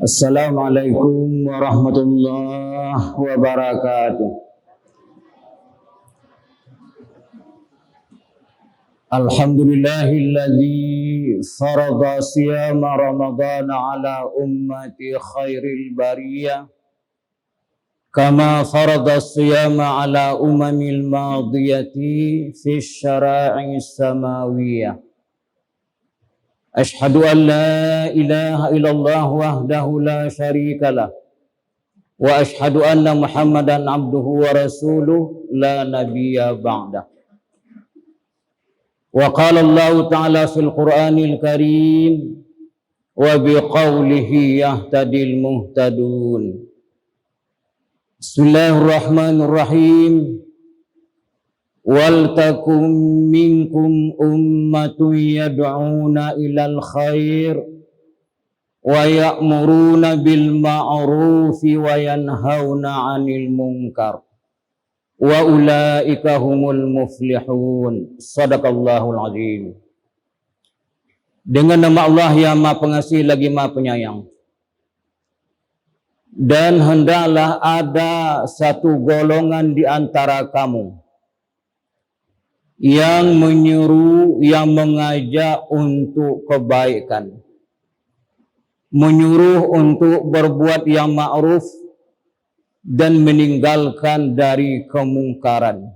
Assalamualaikum warahmatullahi wabarakatuh. Alhamdulillahilladzi farada siyama Ramadan ala ummati khairil bariyah kama farada siyama ala umamil madiyati fi syara'i samawiyah. Ashhadu an la ilaha illallah wahdahu la syarika lah wa ashhadu anna Muhammadan abduhu wa rasuluh la nabiyya ba'dah. Wa qala Allah ta'ala fil Qur'anil Karim wa biqaulihi yahtadil muhtadun. Bismillahirrahmanirrahim. Wal takum minkum ummatun yad'una ilal khair wa ya'muruna bil ma'rufi wa yanhauna 'anil munkar wa ulaika humul muflihun. Shadaqallahul azim. Dengan nama Allah yang Maha Pengasih lagi Maha Penyayang. Dan hendaklah ada satu golongan di antara kamu yang menyuruh, yang mengajak untuk kebaikan, menyuruh untuk berbuat yang ma'ruf dan meninggalkan dari kemungkaran.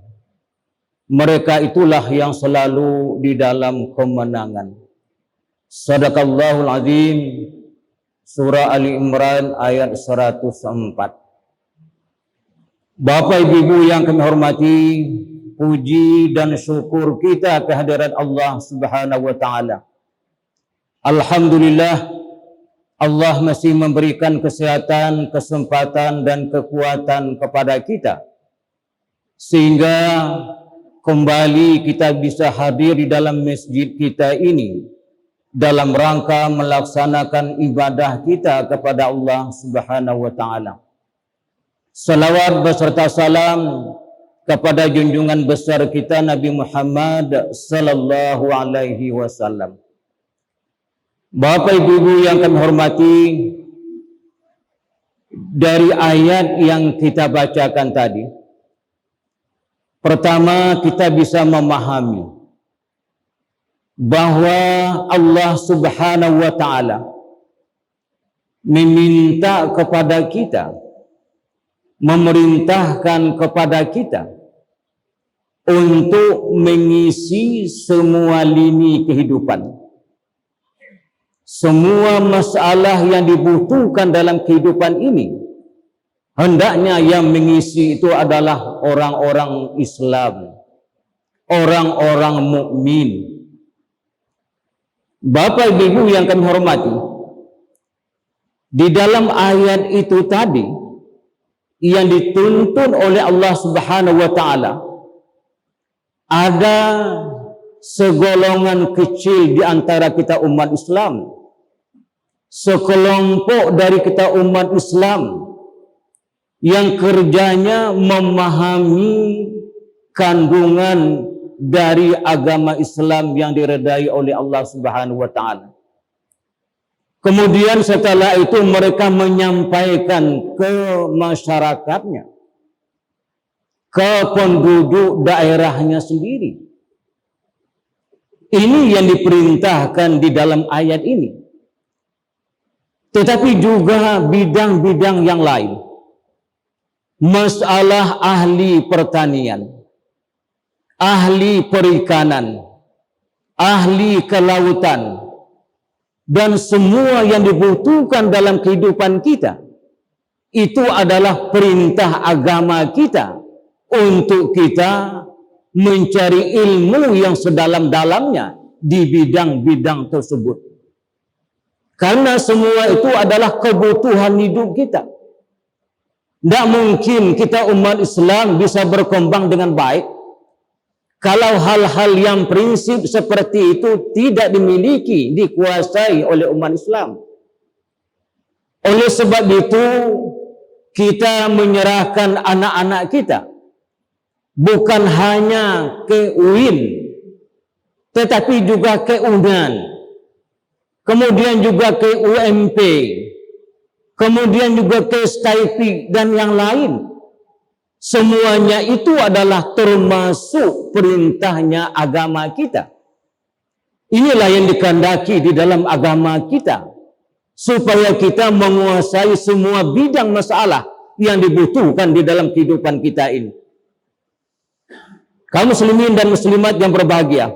Mereka itulah yang selalu di dalam kemenangan. Shadaqallahul azim. Surah Ali Imran ayat 104. Bapak Ibu yang kami hormati, puji dan syukur kita kehadirat Allah Subhanahu wa taala. Alhamdulillah, Allah masih memberikan kesehatan, kesempatan dan kekuatan kepada kita sehingga kembali kita bisa hadir di dalam masjid kita ini dalam rangka melaksanakan ibadah kita kepada Allah Subhanahu wa taala. Salawat beserta salam kepada junjungan besar kita Nabi Muhammad sallallahu alaihi wasallam. Bapak Ibu yang kami hormati, dari ayat yang kita bacakan tadi, pertama kita bisa memahami bahwa Allah Subhanahu wa taala meminta kepada kita, memerintahkan kepada kita untuk mengisi semua lini kehidupan. Semua masalah yang dibutuhkan dalam kehidupan ini, hendaknya yang mengisi itu adalah orang-orang Islam, orang-orang mukmin. Bapak Ibu yang kami hormati, di dalam ayat itu tadi yang dituntun oleh Allah Subhanahu wa taala, ada segolongan kecil di antara kita umat Islam, sekelompok dari kita umat Islam yang kerjanya memahami kandungan dari agama Islam yang diredai oleh Allah Subhanahu wa taala. Kemudian setelah itu mereka menyampaikan ke masyarakatnya, ke penduduk daerahnya sendiri. Ini yang diperintahkan di dalam ayat ini. Tetapi juga bidang-bidang yang lain. Masalah ahli pertanian, ahli perikanan, ahli kelautan, dan semua yang dibutuhkan dalam kehidupan kita, itu adalah perintah agama kita untuk kita mencari ilmu yang sedalam-dalamnya di bidang-bidang tersebut. Karena semua itu adalah kebutuhan hidup kita. Tidak mungkin kita umat Islam bisa berkembang dengan baik kalau hal-hal yang prinsip seperti itu tidak dimiliki, dikuasai oleh umat Islam. Oleh sebab itu, kita menyerahkan anak-anak kita bukan hanya ke UIN, tetapi juga ke UNAN, kemudian juga ke UMP, kemudian juga case typing dan yang lain. Semuanya itu adalah termasuk perintahnya agama kita. Inilah yang dikehendaki di dalam agama kita, supaya kita menguasai semua bidang masalah yang dibutuhkan di dalam kehidupan kita ini. Kaum muslimin dan muslimat yang berbahagia.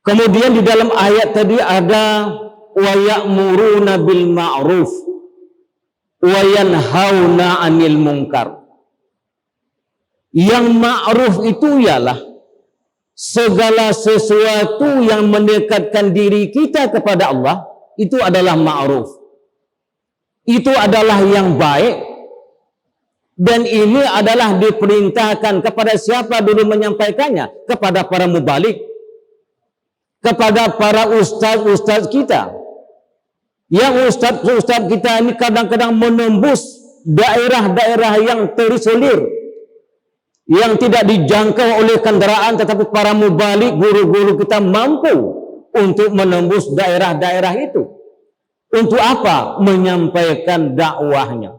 Kemudian di dalam ayat tadi ada wa ya'muruna bil ma'ruf wa yanhauna 'anil munkar. Yang ma'ruf itu ialah segala sesuatu yang mendekatkan diri kita kepada Allah, itu adalah ma'ruf. Itu adalah yang baik. Dan ini adalah diperintahkan kepada siapa dulu menyampaikannya? Kepada para mubalik, kepada para ustaz-ustaz kita. Yang ustaz-ustaz kita ini kadang-kadang menembus daerah-daerah yang terisolir, yang tidak dijangkau oleh kendaraan, tetapi para mubalik, guru-guru kita mampu untuk menembus daerah-daerah itu. Untuk apa? Menyampaikan dakwahnya.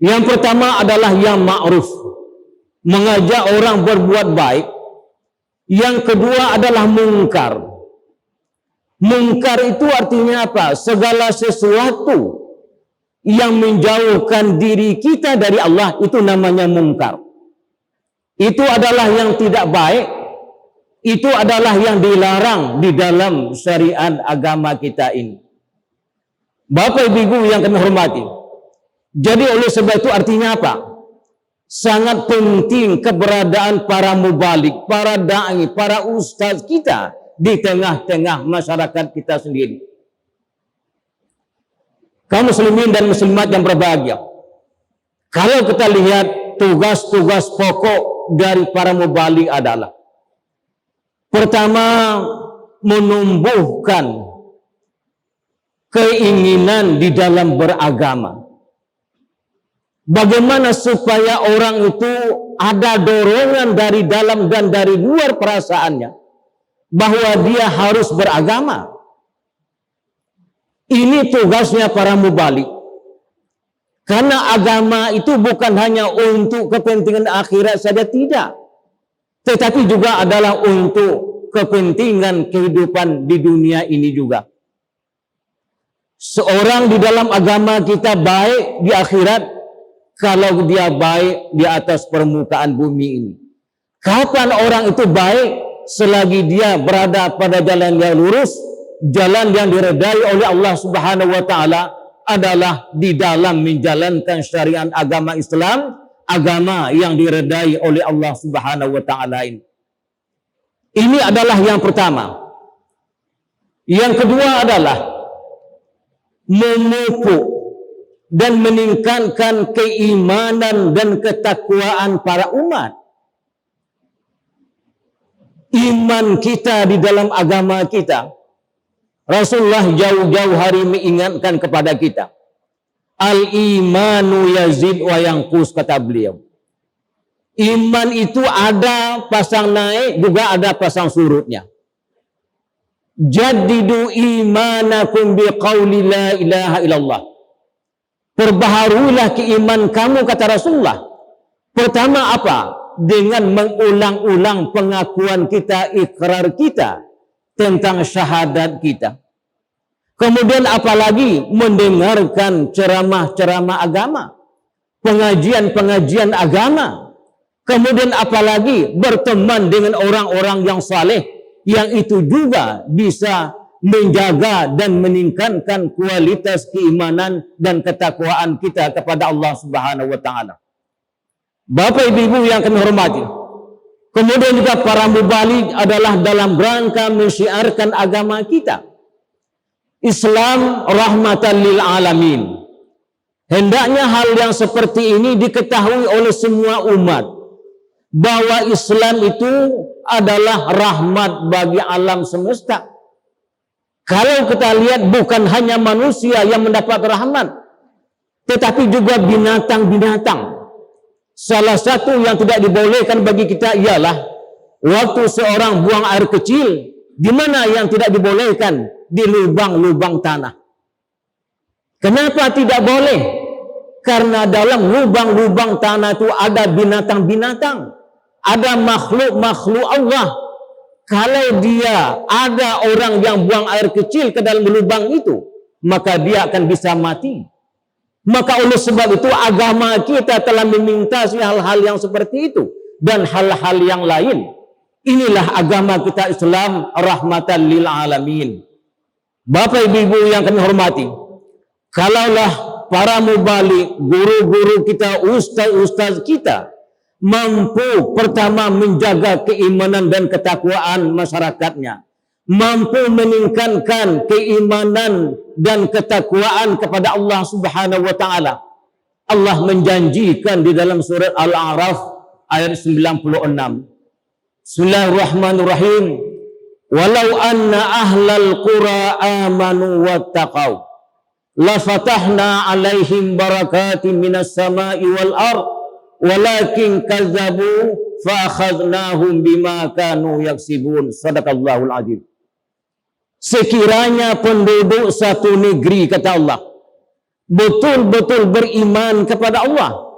Yang pertama adalah yang ma'ruf, mengajak orang berbuat baik. Yang kedua adalah mungkar. Mungkar itu artinya apa? Segala sesuatu yang menjauhkan diri kita dari Allah, itu namanya mungkar. Itu adalah yang tidak baik. Itu adalah yang dilarang di dalam syariat agama kita ini. Bapak Ibu yang kami hormati, jadi oleh sebab itu artinya apa? Sangat penting keberadaan para mubalik, para da'i, para ustaz kita di tengah-tengah masyarakat kita sendiri. Kaum muslimin dan muslimat yang berbahagia, kalau kita lihat tugas-tugas pokok dari para mubalik adalah, pertama, menumbuhkan keinginan di dalam beragama. Bagaimana supaya orang itu ada dorongan dari dalam dan dari luar perasaannya bahwa dia harus beragama. Ini tugasnya para mubalik. Karena agama itu bukan hanya untuk kepentingan akhirat saja, tidak. Tetapi juga adalah untuk kepentingan kehidupan di dunia ini juga. Seorang di dalam agama kita baik di akhirat kalau dia baik di atas permukaan bumi ini. Kapan orang itu baik? Selagi dia berada pada jalan yang lurus, jalan yang diredai oleh Allah Subhanahu wa taala adalah di dalam menjalankan syariat agama Islam, agama yang diredai oleh Allah Subhanahu wa taala ini. Ini adalah yang pertama. Yang kedua adalah memupuk dan meningkatkan keimanan dan ketakwaan para umat. Iman kita di dalam agama kita. Rasulullah jauh-jauh hari mengingatkan kepada kita. Al-imanu yazid wa yanqus, kata beliau. Iman itu ada pasang naik, juga ada pasang surutnya. Jaddidu imanakum biqauli la ilaha illallah. Perbaharuilah keiman kamu, kata Rasulullah. Pertama apa? Dengan mengulang-ulang pengakuan kita, ikrar kita tentang syahadat kita. Kemudian apalagi mendengarkan ceramah-ceramah agama, pengajian-pengajian agama. Kemudian apalagi berteman dengan orang-orang yang saleh, yang itu juga bisa menjaga dan meningkatkan kualitas keimanan dan ketakwaan kita kepada Allah Subhanahu wa taala. Bapak Ibu yang kami hormati, kemudian juga para mubalik adalah dalam rangka mensyiarkan agama kita. Islam rahmatan lil alamin. Hendaknya hal yang seperti ini diketahui oleh semua umat, bahwa Islam itu adalah rahmat bagi alam semesta. Kalau kita lihat, bukan hanya manusia yang mendapat rahmat, tetapi juga binatang-binatang. Salah satu yang tidak dibolehkan bagi kita ialah waktu seorang buang air kecil, di mana yang tidak dibolehkan? Di lubang-lubang tanah. Kenapa tidak boleh? Karena dalam lubang-lubang tanah itu ada binatang-binatang, ada makhluk-makhluk Allah. Kalau dia ada orang yang buang air kecil ke dalam lubang itu, maka dia akan bisa mati. Maka oleh sebab itu agama kita telah meminta hal-hal yang seperti itu dan hal-hal yang lain. Inilah agama kita Islam, rahmatan lil alamin. Bapak ibu yang kami hormati, kalaulah para mubalik, guru-guru kita, ustaz-ustaz kita mampu pertama menjaga keimanan dan ketakwaan masyarakatnya, mampu meningkatkan keimanan dan ketakwaan kepada Allah Subhanahu wa taala. Allah menjanjikan di dalam surat Al-A'raf ayat 96. Bismillahirrahmanirrahim. Walau anna ahlal qura amanu wattaqau la fatahna alaihim barakatin minas sama'i wal ard walakin kazzabu fa akhadnahum bima kanu yaksibun. Sadaqallahul azim. Sekiranya penduduk satu negeri, kata Allah, betul-betul beriman kepada Allah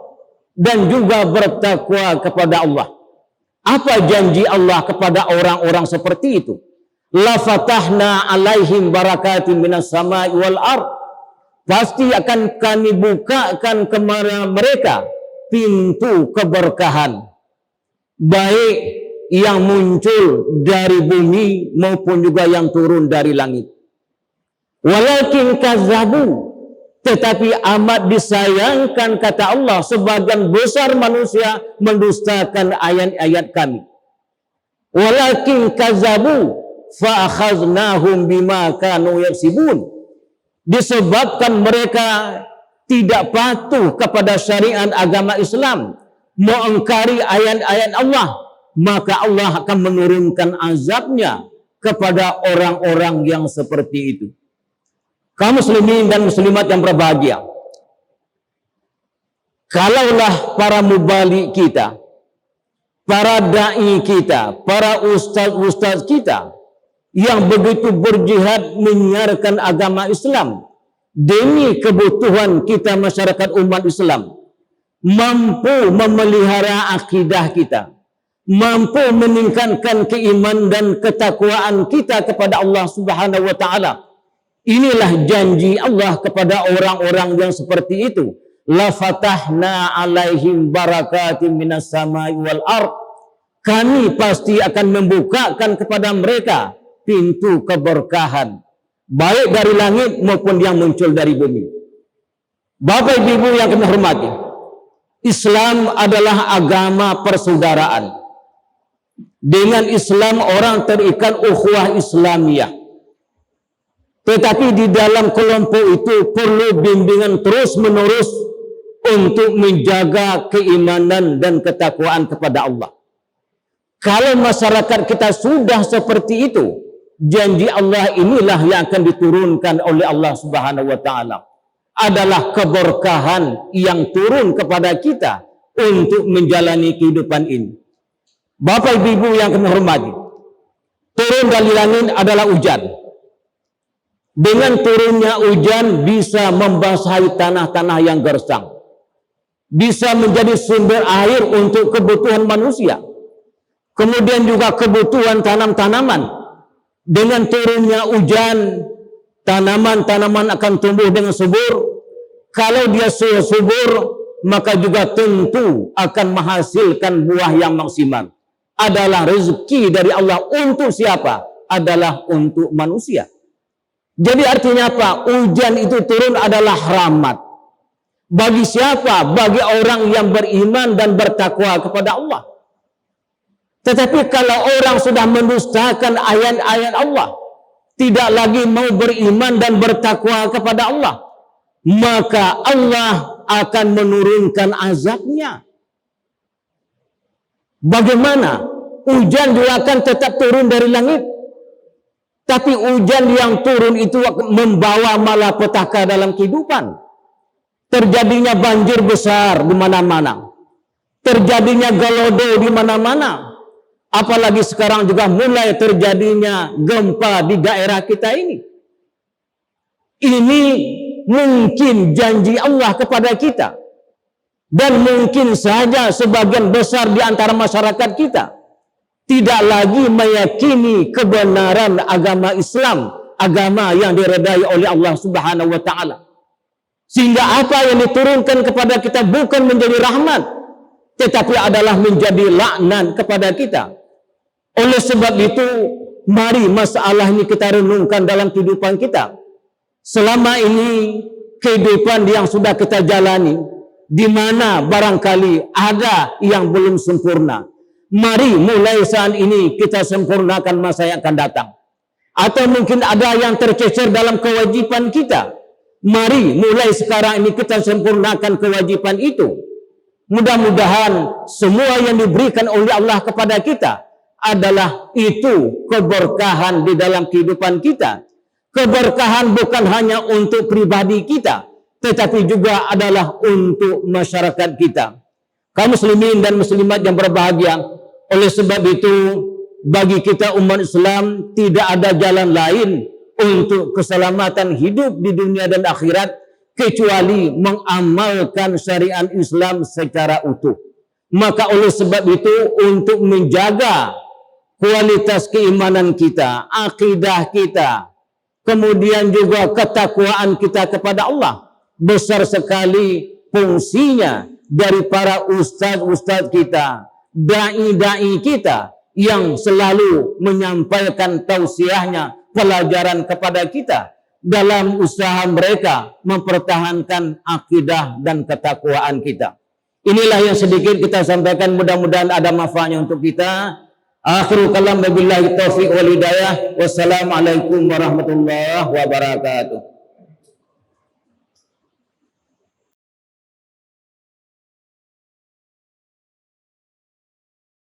dan juga bertakwa kepada Allah. Apa janji Allah kepada orang-orang seperti itu? La fatahna alaihim barakatin minas sama'i wal ard. Pasti akan kami bukakan kepada mereka pintu keberkahan, baik yang muncul dari bumi maupun juga yang turun dari langit. Walakin kazzabu, tetapi amat disayangkan, kata Allah, sebagian besar manusia mendustakan ayat-ayat kami. Walakin kazzabu fa akhaznahum bima kanu yaksibun. Disebabkan mereka tidak patuh kepada syariat agama Islam, mengingkari ayat-ayat Allah, maka Allah akan menurunkan azabnya kepada orang-orang yang seperti itu. Kaum muslimin dan muslimat yang berbahagia, kalaulah para mubalik kita, para da'i kita, para ustaz-ustaz kita yang begitu berjihad menyiarkan agama Islam demi kebutuhan kita masyarakat umat Islam, mampu memelihara akidah kita, mampu meningkatkan keimanan dan ketakwaan kita kepada Allah Subhanahu wa taala. Inilah janji Allah kepada orang-orang yang seperti itu. La fatahna alaihim barakatin minas sama'i wal ard. Kami pasti akan membukakan kepada mereka pintu keberkahan, baik dari langit maupun yang muncul dari bumi. Bapak ibu yang kami hormati, Islam adalah agama persaudaraan. Dengan Islam orang terikat ukhuwah Islamiyah. Tetapi di dalam kelompok itu perlu bimbingan terus-menerus untuk menjaga keimanan dan ketakwaan kepada Allah. Kalau masyarakat kita sudah seperti itu, janji Allah inilah yang akan diturunkan oleh Allah Subhanahu wa taala. Adalah keberkahan yang turun kepada kita untuk menjalani kehidupan ini. Bapak ibu yang kami hormati, turun dari langit adalah hujan. Dengan turunnya hujan bisa membasahi tanah-tanah yang gersang, bisa menjadi sumber air untuk kebutuhan manusia, kemudian juga kebutuhan tanam-tanaman. Dengan turunnya hujan, tanaman-tanaman akan tumbuh dengan subur. Kalau dia subur, maka juga tentu akan menghasilkan buah yang maksimal. Adalah rezeki dari Allah untuk siapa? Adalah untuk manusia. Jadi artinya apa? Hujan itu turun adalah rahmat. Bagi siapa? Bagi orang yang beriman dan bertakwa kepada Allah. Tetapi kalau orang sudah mendustakan ayat-ayat Allah, tidak lagi mau beriman dan bertakwa kepada Allah, maka Allah akan menurunkan azabnya. Bagaimana? Hujan juga akan tetap turun dari langit. Tapi hujan yang turun itu membawa malapetaka dalam kehidupan. Terjadinya banjir besar di mana-mana. Terjadinya galodo di mana-mana. Apalagi sekarang juga mulai terjadinya gempa di daerah kita ini. Ini mungkin janji Allah kepada kita. Dan mungkin saja sebagian besar di antara masyarakat kita tidak lagi meyakini kebenaran agama Islam, agama yang diredai oleh Allah Subhanahu wa taala. Sehingga apa yang diturunkan kepada kita bukan menjadi rahmat, tetapi adalah menjadi laknat kepada kita. Oleh sebab itu, mari masalah ini kita renungkan dalam kehidupan kita. Selama ini kehidupan yang sudah kita jalani, di mana barangkali ada yang belum sempurna. Mari mulai saat ini kita sempurnakan masa yang akan datang. Atau mungkin ada yang tercecer dalam kewajiban kita. Mari mulai sekarang ini kita sempurnakan kewajiban itu. Mudah-mudahan semua yang diberikan oleh Allah kepada kita adalah itu keberkahan di dalam kehidupan kita. Keberkahan bukan hanya untuk pribadi kita, tetapi juga adalah untuk masyarakat kita. Kaum muslimin dan muslimat yang berbahagia, oleh sebab itu bagi kita umat Islam tidak ada jalan lain untuk keselamatan hidup di dunia dan akhirat kecuali mengamalkan syariat Islam secara utuh. Maka oleh sebab itu untuk menjaga kualitas keimanan kita, akidah kita, kemudian juga ketakwaan kita kepada Allah, besar sekali fungsinya dari para ustaz-ustaz kita, dai-dai kita yang selalu menyampaikan tausiahnya, pelajaran kepada kita dalam usaha mereka mempertahankan akidah dan ketakwaan kita. Inilah yang sedikit kita sampaikan, mudah-mudahan ada manfaatnya untuk kita. Akhirul kalam, wabillahi taufiq wal hidayah. Wassalamualaikum warahmatullahi wabarakatuh.